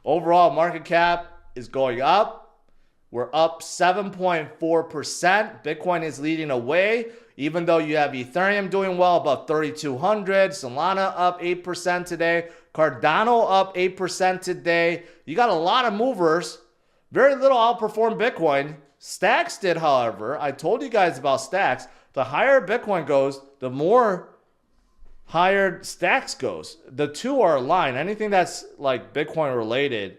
Overall market cap is going up. We're up 7.4%. Bitcoin is leading away, even though you have Ethereum doing well, above 3,200. Solana up 8% today. Cardano up 8% today. You got a lot of movers. Very little outperformed Bitcoin. Stacks did, however. I told you guys about Stacks. The higher Bitcoin goes, the more higher Stacks goes. The two are aligned. Anything that's like Bitcoin related,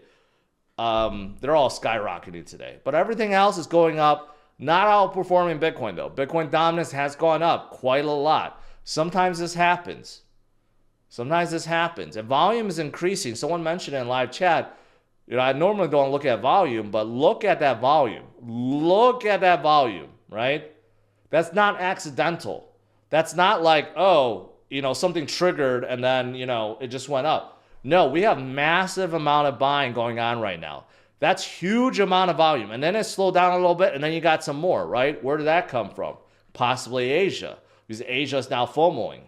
they're all skyrocketing today. But everything else is going up, not outperforming Bitcoin though. Bitcoin dominance has gone up quite a lot. Sometimes this happens. And volume is increasing. Someone mentioned in live chat, I normally don't look at volume, but look at that volume. Right? That's not accidental. That's not like, something triggered and then, it just went up. No, we have massive amount of buying going on right now. That's huge amount of volume. And then it slowed down a little bit and then you got some more, right? Where did that come from? Possibly Asia, because Asia is now FOMOing,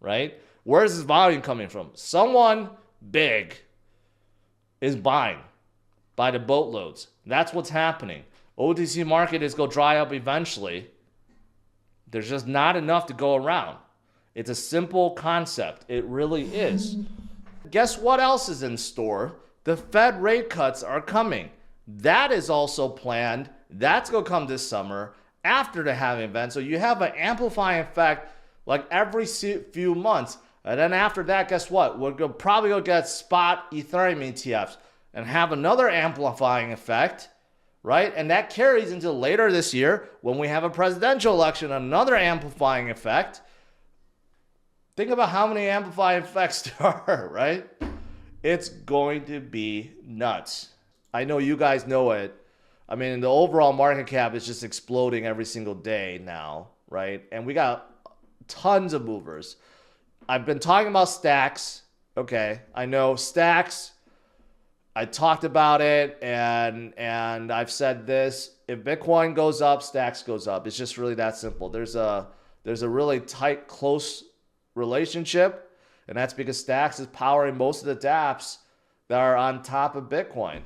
right? Where is this volume coming from? Someone big is buying by the boatloads. That's what's happening. OTC market is going to dry up eventually. There's just not enough to go around. It's a simple concept. It really is. Guess what else is in store? The Fed rate cuts are coming. That is also planned. That's going to come this summer after the halving event. So you have an amplifying effect like every few months. And then after that, guess what? We're probably going to get spot Ethereum ETFs and have another amplifying effect, right? And that carries into later this year when we have a presidential election, another amplifying effect. Think about how many amplifying effects there are, right? It's going to be nuts. I know you guys know it. I mean, the overall market cap is just exploding every single day now, right? And we got tons of movers. I've been talking about Stacks. Okay, I know Stacks. I talked about it, and I've said this. If Bitcoin goes up, Stacks goes up. It's just really that simple. There's a really tight, close relationship, and that's because Stacks is powering most of the dApps that are on top of Bitcoin.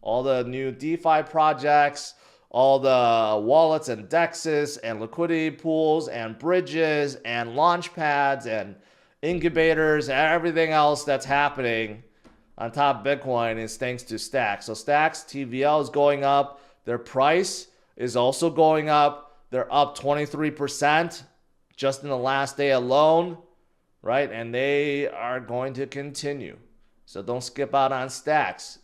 All the new DeFi projects, all the wallets and dexes and liquidity pools and bridges and launch pads and incubators and everything else that's happening on top of Bitcoin is thanks to Stacks. So Stacks TVL is going up. Their price is also going up. They're up 23% just in the last day alone, right? And they are going to continue. So don't skip out on Stacks.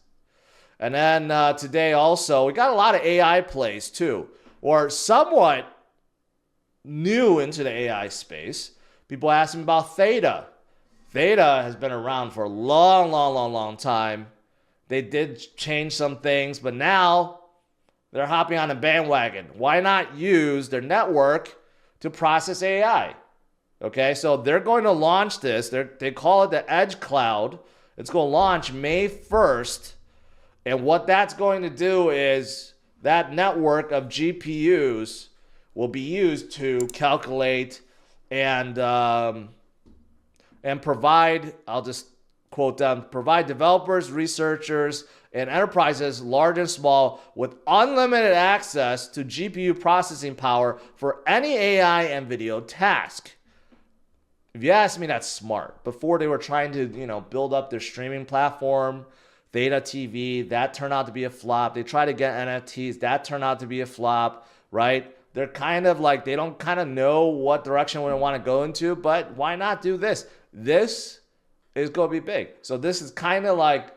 And then today also, we got a lot of AI plays too, or somewhat new into the AI space. People ask me about Theta. Theta has been around for a long time. They did change some things, but now they're hopping on a bandwagon. Why not use their network to process AI? Okay, so they're going to launch this. They call it the Edge Cloud. It's going to launch May 1st. And what that's going to do is that network of GPUs will be used to calculate and provide, I'll just quote them, provide developers, researchers, and enterprises large and small with unlimited access to GPU processing power for any AI and video task. If you ask me, that's smart. Before they were trying to, build up their streaming platform, Theta TV, that turned out to be a flop. They tried to get NFTs, that turned out to be a flop, right? They're kind of like, they don't kind of know what direction we want to go into, but why not do this? This is going to be big. So this is kind of like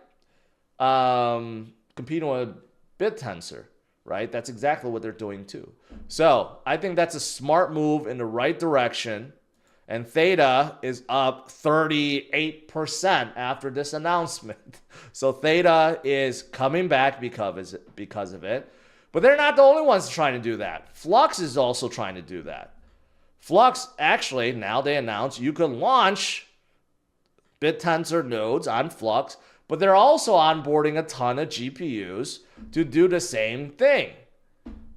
competing with BitTensor, right? That's exactly what they're doing too. So I think that's a smart move in the right direction. And Theta is up 38% after this announcement. So Theta is coming back because of it. But they're not the only ones trying to do that. Flux is also trying to do that. Flux, actually, now they announced you can launch BitTensor nodes on Flux, but they're also onboarding a ton of GPUs to do the same thing,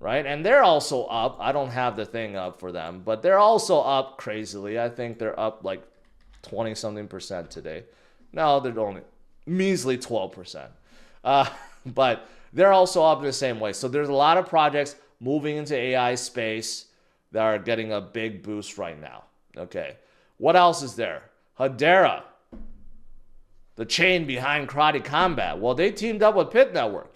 right? And they're also up. I don't have the thing up for them, but they're also up crazily. I think they're up like 20-something% today. No, they're only measly 12%. But they're also up in the same way. So there's a lot of projects moving into AI space that are getting a big boost right now. Okay. What else is there? Hedera, the chain behind Karate Combat. Well, they teamed up with Pyth Network.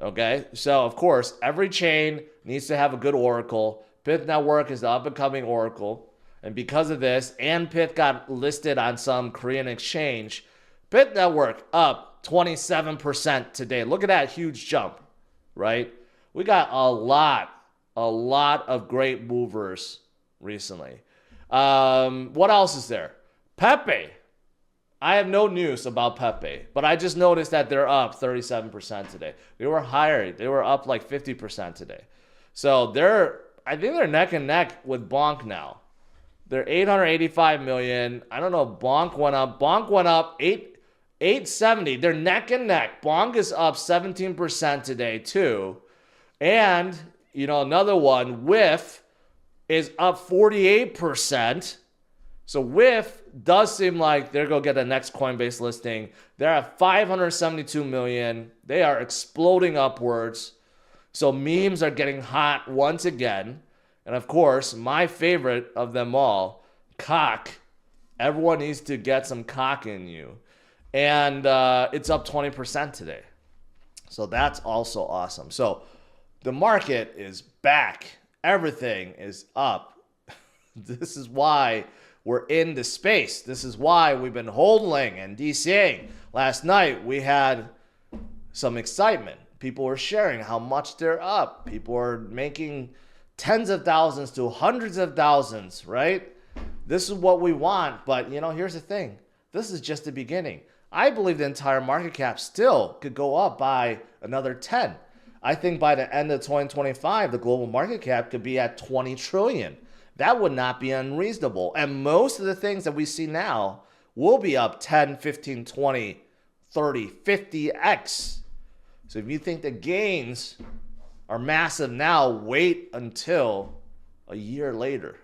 Okay. So, of course, every chain needs to have a good oracle. Pyth Network is the up-and-coming oracle. And because of this, and Pyth got listed on some Korean exchange, Pyth Network up 27% today. Look at that huge jump, right? We got a lot of great movers recently. What else is there? Pepe. I have no news about Pepe, but I just noticed that they're up 37% today. They were higher. They were up like 50% today. So I think they're neck and neck with Bonk now. They're 885 million. I don't know. Bonk went up. Bonk went up 870. They're neck and neck. Bonk is up 17% today too. And, another one, WIF, is up 48%. So WIF does seem like they're going to get the next Coinbase listing. They're at 572 million. They are exploding upwards. So memes are getting hot once again. And of course, my favorite of them all, cock. Everyone needs to get some cock in you. And it's up 20% today. So that's also awesome. So the market is back. Everything is up. This is why we're in the space. This is why we've been holding and DCing. Last night, we had some excitement. People were sharing how much they're up. People are making tens of thousands to hundreds of thousands, right? This is what we want. But, here's the thing. This is just the beginning. I believe the entire market cap still could go up by another 10. I think by the end of 2025, the global market cap could be at 20 trillion. That would not be unreasonable. And most of the things that we see now will be up 10, 15, 20, 30, 50x. So if you think the gains are massive now, wait until a year later.